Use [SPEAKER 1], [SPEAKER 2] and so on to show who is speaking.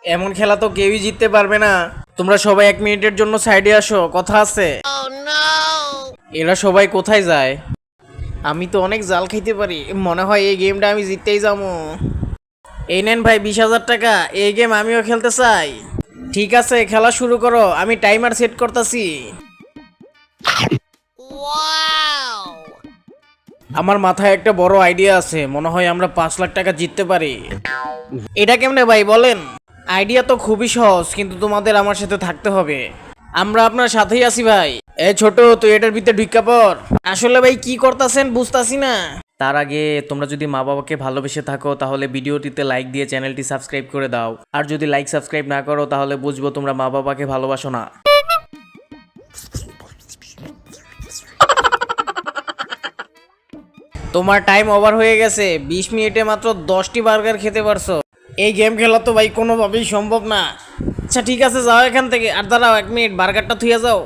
[SPEAKER 1] এমন খেলা তো কেউই জিততে পারবে না। তোমরা সবাই 1 মিনিটের জন্য সাইডে আসো, কথা আছে। এরা সবাই কোথায় যায়? আমি তো অনেক জাল খাইতে পারি, মনে হয় এই গেমটা আমি জিততেই যাবো। এই নেন ভাই 20,000 টাকা, এই গেম আমিও খেলতে চাই। ঠিক আছে, খেলা শুরু করো, আমি টাইমার সেট করতেছি। আমার মাথায় একটা বড় আইডিয়া আছে, মনে হয় আমরা 5 লাখ টাকা জিততে পারি। এটা কেমনে ভাই বলেন? আইডিয়া তো খুবই সহজ, কিন্তু তোমাদের আমার সাথে থাকতে হবে। আমরা আপনার সাথেই আছি ভাই। এ ছোট, তুই এটার ভিতরে ঢুকা পড়। আসলে ভাই কি করতেছেন বুঝতাছি না। তার আগে তোমরা যদি মা বাবাকে ভালোবেসে থাকো তাহলে ভিডিওটিতে লাইক দিয়ে চ্যানেলটি সাবস্ক্রাইব করে দাও। আর যদি লাইক সাবস্ক্রাইব না করো তাহলে বুঝবো তোমরা মা বাবাকে ভালোবাসো না। তোমার টাইম ওভার হয়ে গেছে, 20 মিনিটে মাত্র 10টি বার্গার খেতে পারছো। এই গেম খেলা তো ভাই কোনোভাবেই সম্ভব না। আচ্ছা ঠিক আছে, যাও এখান থেকে। আর দাঁড়াও 1 মিনিট, বার্গারটা থুয়ে যাও।